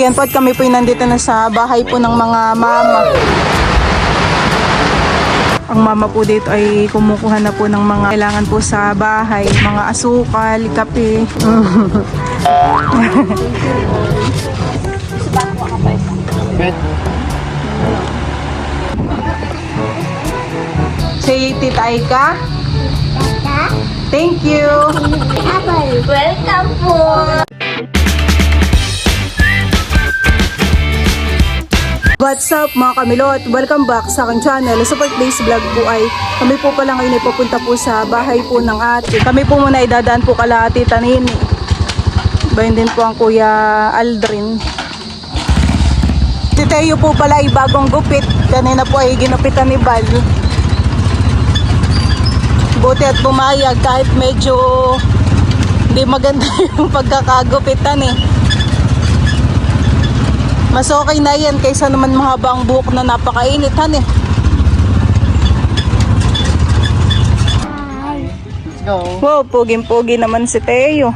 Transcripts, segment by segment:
Yan po at kami po nandito na sa bahay po ng mga mama. Ang mama po dito ay kumukuha na po ng mga kailangan po sa bahay. Mga asukal, kape. Say Tita Aika. Thank you. Welcome po. What's up mga kamilot? Welcome back sa aking channel. Sa Days Vlog po ay kami po pala ngayon ay papunta po sa bahay po ng ate. Kami po muna idadaan po kala Tita Nini. Bayan din po ang Kuya Aldrin. Si Teo po pala ay bagong gupit. Kanina po ay ginupitan ni Bal. Buti at pumayag kahit medyo hindi maganda yung pagkakagupitan eh. Mas okay na yan kaysa naman mahaba ang buhok na napakainit han eh. Let's go. Wow, puging-pugi naman si Teo.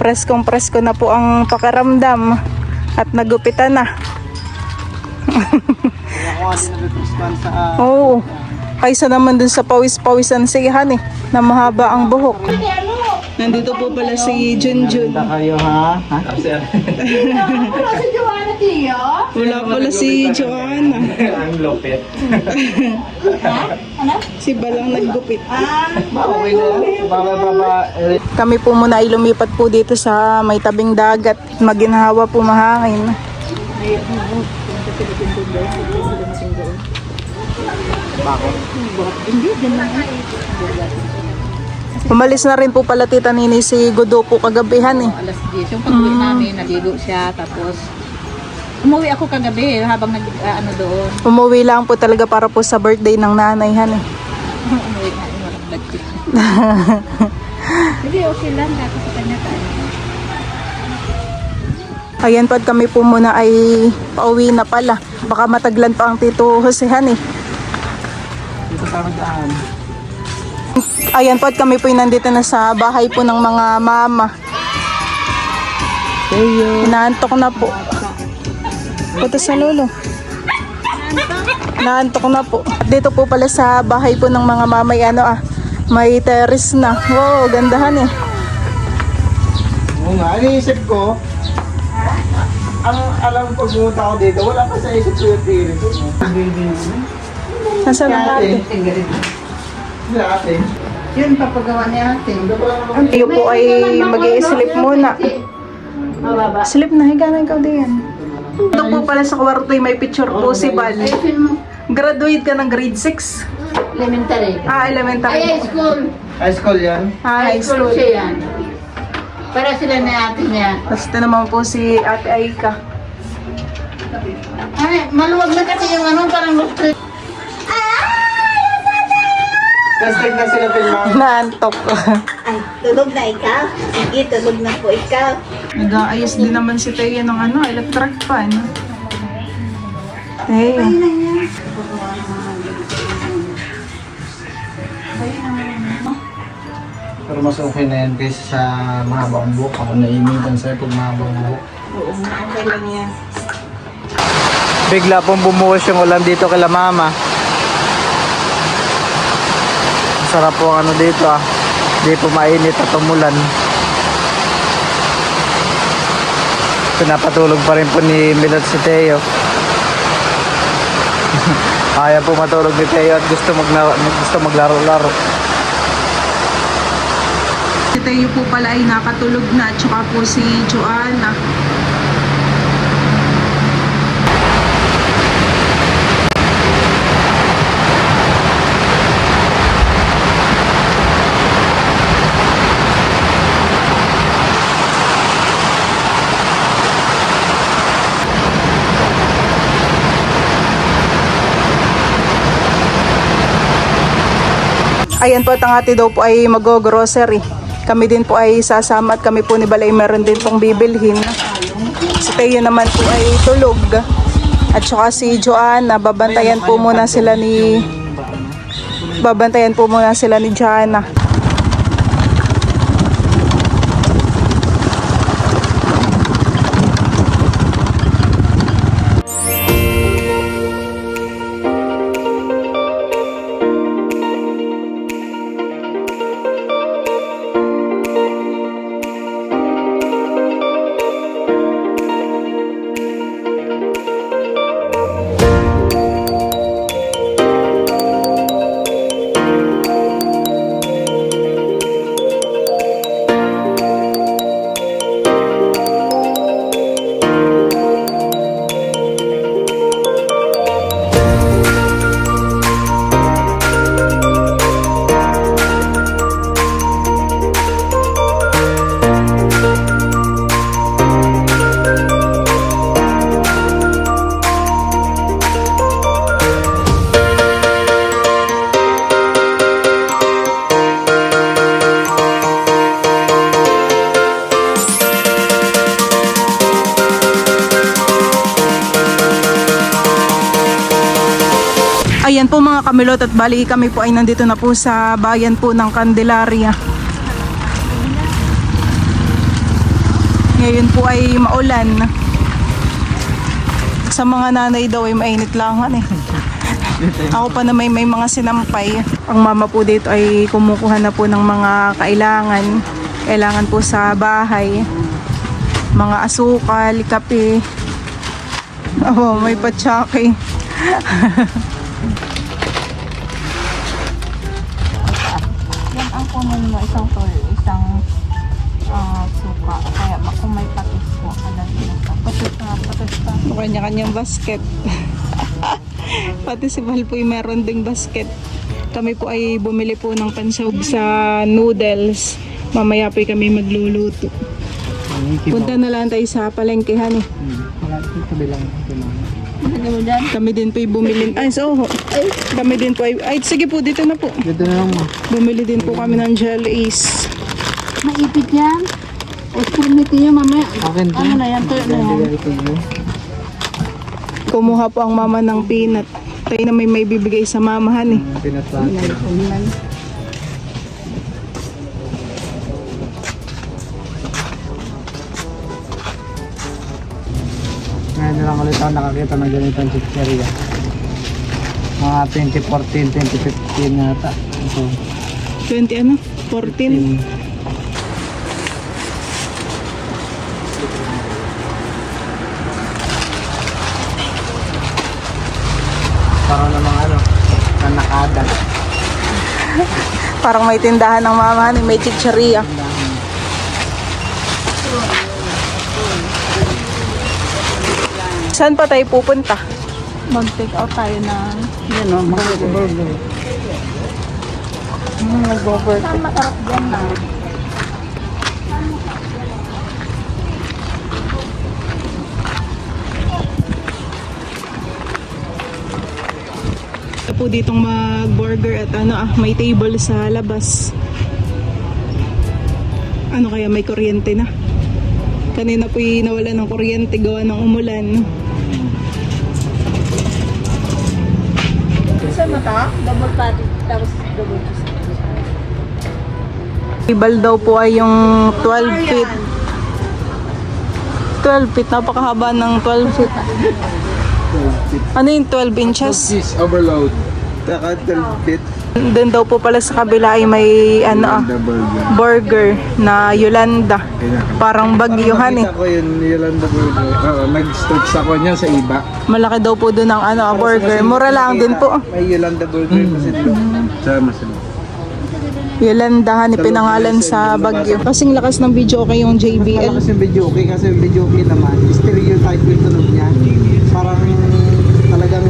Preskong-presko na po ang pakaramdam at nagupitan na. Oo. Kaysa naman dun sa pawis-pawisan sihan eh, na mahaba ang buhok. Nandito po pala si Junjun. Kayo ha? Wala pala si Joanna. Ang lupit. Si Balang naggupit. Okay na. Baba. Kami po muna ay lumipat po dito sa may tabing dagat. Maginhawa po mahangin. Umalis na rin po pala Tita Nini si Gudo po kagabihan eh. Alas 10. Yung pag-uwi namin, naligo siya. Tapos, umuwi ako kagabi habang doon. Umuwi lang po talaga para po sa birthday ng nanay han eh. Umuwi na, nag-vlog. Hindi, okay lang. Tapos sa kanya tayo. Ayan po at kami po muna ay pauwi na pala. Baka mataglan pa ang Tito Josehan eh. Dito sa daan. Ayan po at kami po nandito na sa bahay po ng mga mama. Inaantok na po. Punta sa lolo. Naantok na po. At dito po pala sa bahay po ng mga mama may terrace na. Wow, gandahan eh. Oo nga, iniisip ko, ang alam ko pumunta ako dito, wala pa sa isip ko yung terrace. Nasaan ang ate? Sila ate. Yun, papagawa niya natin. Tayo po ay mag-i-sleep muna. Sleep na, higa na ikaw din. Ito po pala sa kwarto may picture po si Bal. Graduate ka ng grade 6. Elementary. Elementary. High school. High school yan? High school. siya yan. Para sila na ate niya. Tapos ito naman po si Ate Aika. Ay, maluwag na kasi yung parang gusto. Kastig na sila filmang. Naantok. Ay, tulog na ikaw? Sige, tulog na po ikaw. Nag-aayos din naman si Teo ng electric fan. Hey. Pero mas okay na yan kaysa sa mahabang buhok. Ako naimitan sa'yo pag mahabang buhok. Oo, okay lang yan. Bigla pong bumuhos yung ulan dito kila mama. Sarap po ang dito ah. Hindi po mainit at umulan. Pinapatulog pa rin po ni Milot si Teo. Kaya po matulog ni Teo at gusto maglaro-laro. Si Teo po pala ay nakatulog na. Tsaka po si Joanna. Ayan po at ang ate daw po ay mag-grocery. Kami din po ay sasama at kami po ni Balay meron din pong bibilhin. Si Teo naman po ay tulog. At saka si Joanna, babantayan po muna sila ni Joanna. Ayan po mga kamilot at bali kami po ay nandito na po sa bayan po ng Candelaria. Ngayon po ay maulan. Sa mga nanay daw ay mainit lang eh. Ako pa na may mga sinampay. Ang mama po dito ay kumukuha na po ng mga kailangan. Kailangan po sa bahay. Mga asukal, kape. Oh, may patsake. Yan ang kunin mo, isang suka. Kaya kung may patis po, patis pa. Kanya-kanyang basket. Pati si Val po ay meron ding basket. Kami po ay bumili po ng pansahog sa noodles. Mamaya po ay kami magluluto. Punta na lang tayo sa palengkehan eh. Kami din po ay bumili. Ay, kami din po ay sige po, dito na po. Dito na lang mo. Bumili din po kami ng jellies. Maipit yan. O, purmitin nyo mamaya. Akin din. Ano na yan? Tuyo na yan. Kumuha po ang mama ng peanut. Tayo na may bibigay sa mamahan eh. Pinatlan. Ngayon na lang ulit ako nakakita ng ganitong chicheria. Mga 2014, 2015 nata. Ito. 20 ano? 14? Parang namang nanakada. Parang may tindahan ng mamahan eh. May chicheria. Saan pa tayo pupunta? Mag-take out tayo ng, yun o, mag-burger. Nag-over. Masarap yan na. Ito po ditong mag-burger at may table sa labas. Ano kaya may kuryente na? Kanina po nawala ng kuryente gawa ng umulan. Saan mo ta? Double patty, tapos double cheese. Table daw po ay yung 12 feet. 12 feet, napakahaba ng 12 feet. Ano yung 12 inches? Cheese overload. Taka 12 bit. Doon daw po pala sa kabila ay may burger na Yolanda. Parang bagyuhan eh. Nakita ko yun, Yolanda Burger. Oo, nag-search ako niya sa iba. Malaki daw po doon ang burger. Mura lang din po. May Yolanda Burger kasi doon. Sama sila. Yolanda, pinangalan sa Bagyo. Kasing lakas ng video okay yung JBL. Kasi yung video okay, kasi yung video okay naman. Stereotype yung tunog niya. Parang talagang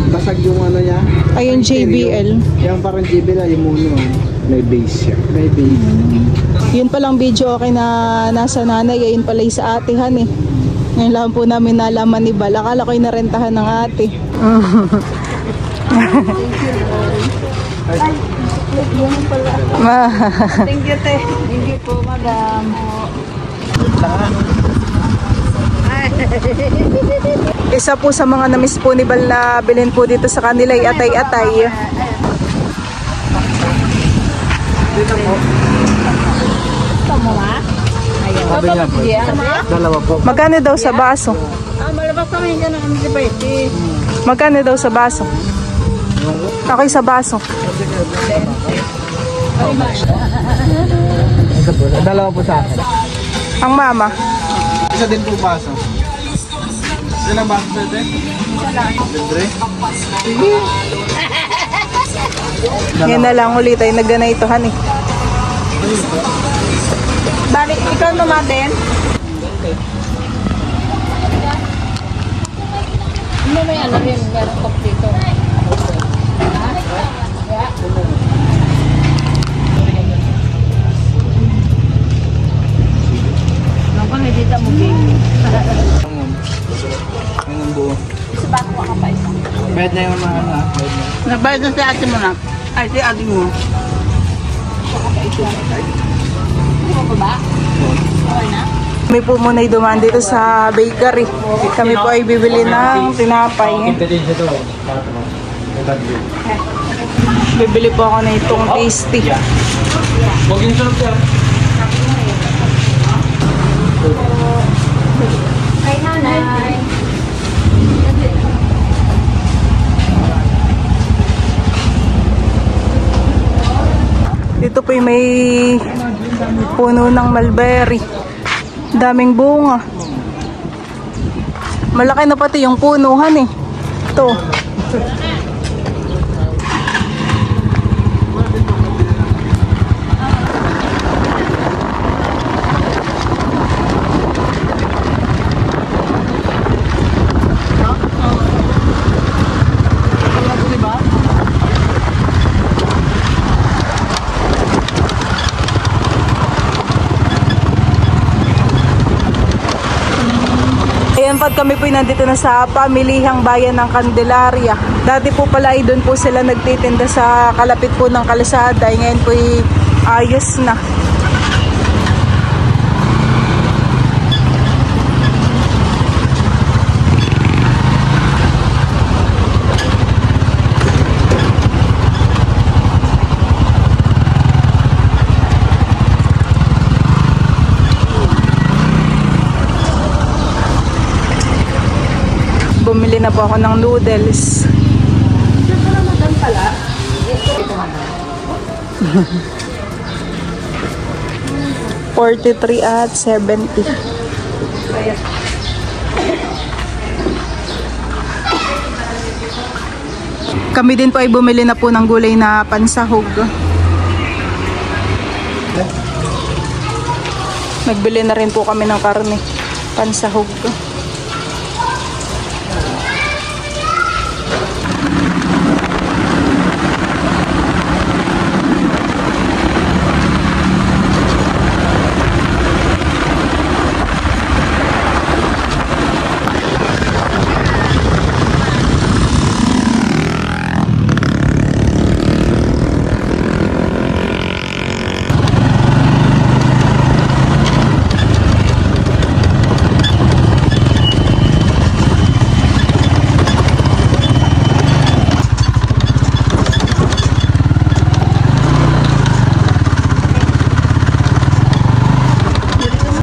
basag yung niya. Ay, yung JBL. Yung parang JBL ay yung mono. May bass siya. May bass. Yun palang video okay na nasa nanay. Yun pala yung sa atehan eh. Ngayon lang po namin nalaman ni Bal. Akala ko yung narentahan ng ate. Thank you, te. Thank you po, madam. Isa po sa mga namiss po ni Bal na bilhin po dito sa kanila ay atay-atay. Dito po. Ito mo, ha? Ayaw. Sabi niya po. Dalawa po. Magkano daw sa baso? Malabas kami dyan ng antibiotic. Magkano daw sa baso? Okay sa baso. Ito po. Dalawa po sa akin. Ang mama. Isa din po baso. Ilang baso sa ito? Libre? Yan na lang ulit ay nagganaytohan eh. Balik, ikaw naman. Ano may alam yun? Meron kop dito. Naku, hindi dito mo game. Yung ang buo. Sa bako ka pa isa. Bayad na yung mga Nagbayad na si ate mo na. Ay, si ate mo. Ano ba? Okay na? Kami po muna ay dumaan dito sa bakery. Kami po ay bibili ng tinapay. Ito din siya to. Bibili po ako na itong tasty. Huwag yung sunod yan. Kay nanay. Dito po yung may puno ng mulberry. Daming bunga. Malaki na pati yung punuhan eh. Ito. Ayan po, kami po nandito na sa pamilihang bayan ng Candelaria. Dati po pala ay doon po sila nagtitinda sa kalapit po ng kalsada. Ngayon po ay ayos na. Bumili na po ako ng noodles. $43 at $70. Kami din po ay bumili na po ng gulay na pansahog. Nagbili na rin po kami ng karne, pansahog.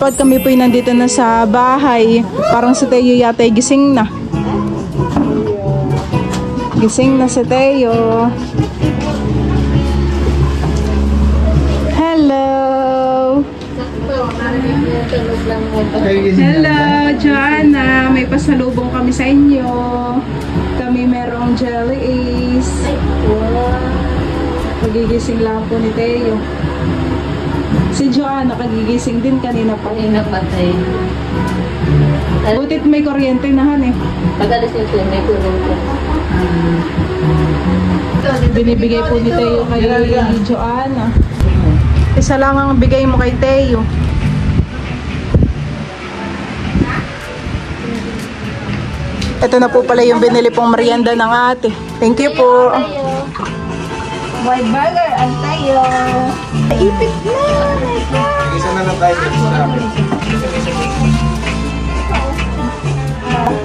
Pag kami po nandito na sa bahay, parang si Teo yata ay gising na. Gising na si Teo. Hello! Hello, Joanna! May pasalubong kami sa inyo. Kami merong jelly ace. Magigising lang po ni Teo. Si Joanna kagigising din kanina pa. Kanina patay. Butit may kuryente na han eh. Pag-alis nito, may kuryente. Binibigay po ni Teo kay Joanna. Isa lang ang bigay mo kay Teo. Ito na po pala yung binili pong merienda ng ate. Thank you po. Boy burger ang tayo. Ipit na. My God. Isa na lang tayo.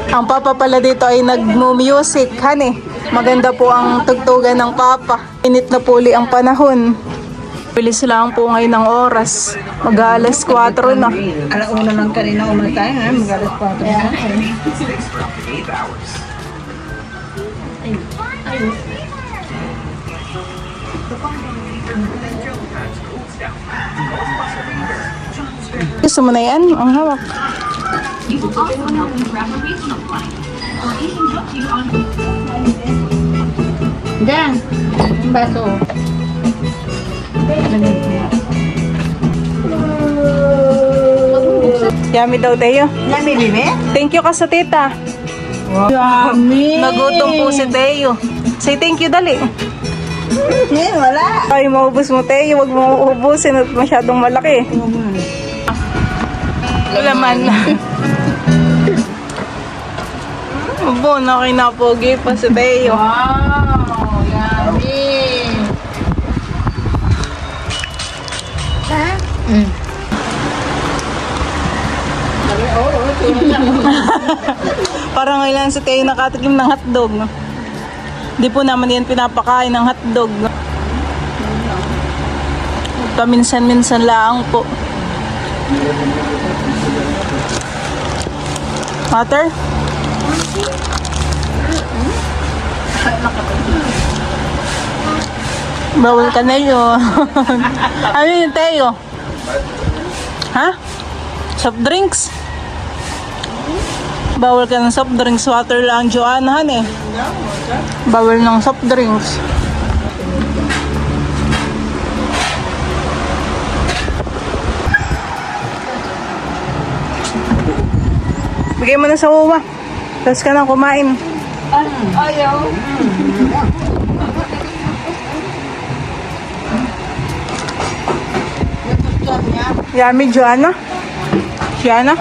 Ang papa pala dito ay nag-music, honey. Maganda po ang tugtugan ng papa. Init na puli ang panahon. Bilis lang po ngayon ng oras. Mag-alas 4 na. Alauna lang kanina umatay, ha? Magalas pa ito. Gusto mo na yan? Ang hawak. Diyan. Ang baso. Yummy daw, Teo. Yummy, baby? Thank you ka sa tita. Yummy. Nagutom po si Teo. Say thank you, dali. Wala. Ay, maubos mo, Teo. Huwag mo ubusin at masyadong malaki. Laman na. Abo, nakinapogi pa si Teo. Wow, yummy. Ha? Parang ngayon si Teo nakatikim ng hotdog. Di po naman yan pinapakain ng hotdog. Paminsan-minsan lang po. Water? Bawal ka na yun. Ano yung tayo? Ha? Soft drinks? Bawal ka ng soft drinks. Water lang, Joanna, han eh. Bawal ng soft drinks. Bigay mo na sa uwa. Tapos ka na kumain. Ayaw. Yummy, Joanna. Joanna?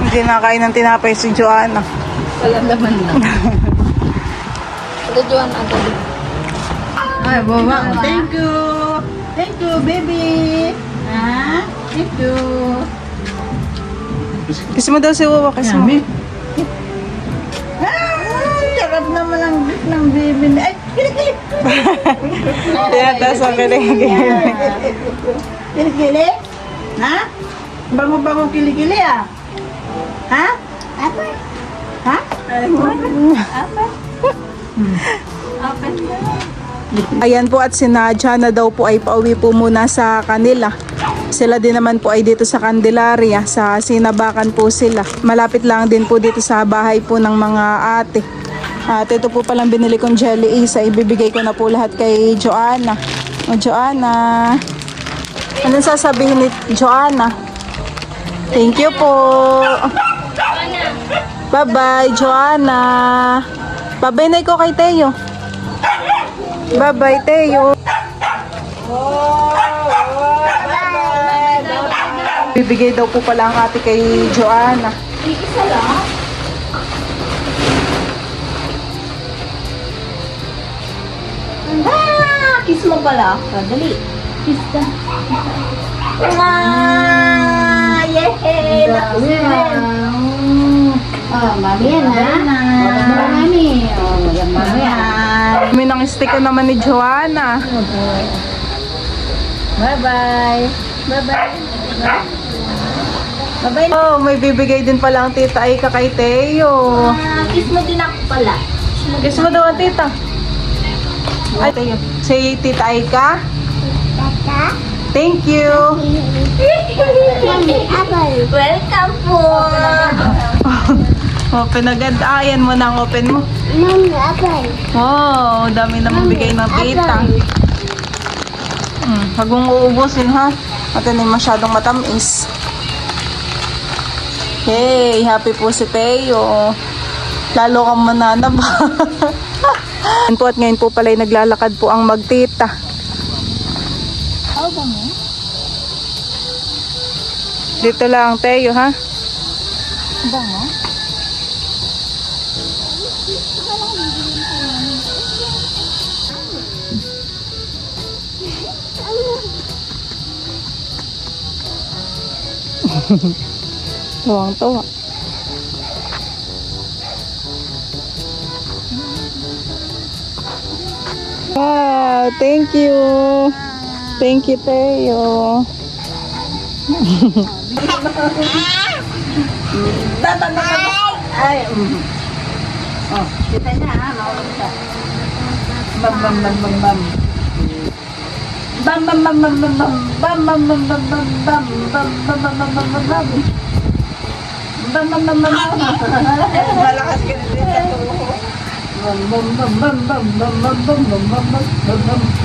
Hindi nakain ng tinapay si Joanna. Wala naman na. Ito, Joan, agad. Ay, baba. Thank you. Thank you, baby. Ha? Thank you. Kiss mo daw si Wawa. Kiss mo. Sarap naman ang beef ng baby. Ay, kilikili. Tinataas ang kilig. Kilikili? Ha? Bango-bango kilikili ah. Ha? Apa? Ha? Apa? Apa? Ayan po at si Nadja na daw po ay pauwi po muna sa kanila. Sila din naman po ay dito sa Candelaria, sa Sinabakan po sila. Malapit lang din po dito sa bahay po ng mga ate. At ito po palang binili kong jelly isa, ibibigay ko na po lahat kay Joanna. O Joanna, anong sasabihin ni Joanna? Thank you po. Bye-bye, Joanna. Bye-bye na ko kay Teo. Bye-bye, Teo. Bibigay daw po pala ang ate kay Joanna. Isa lang? Kiss mo pala. Dali. Kiss ka. Yay! Oh, mami yan ha? Mami. Oh, mami yan. May nang stick naman ni Joanna. Bye-bye. Bye-bye. Bye-bye. Oh, may bibigay din pala ang tita Aika kay Teo. Kiss mo din ako pala. Kiss mo daw ang tita. Ay, Teo. Say tita Aika. Tata? Thank you. Welcome po! Open agad. Ayan mo na ang open mo. Mami, apple. Oh, dami naman bigay ng tita. Huwag mong uubusin ha. At hindi masyadong matamis. Hey, happy po si Teo. Lalo kang mananaba. Ngayon po at ngayon po pala naglalakad po ang magtita. Dito lang Teo ha. Tuwang-tuwa. Wow, thank you. Thank you, Teo. Ay. Oh, kita niya ha. Maulita. Bam, bam, bam, bam, bam. Bam, bam, bam, bam, bam, bam. Bam, bam, bam, bam, bam, bam. Bam, bam, bam, bam, bam, bam, bam. Bam, bam, bam, bam, bam. Malakas ka din sa tuho. Bam, bam, bam, bam, bam, bam, bam, bam, bam, bam, bam, bam, bam, bam.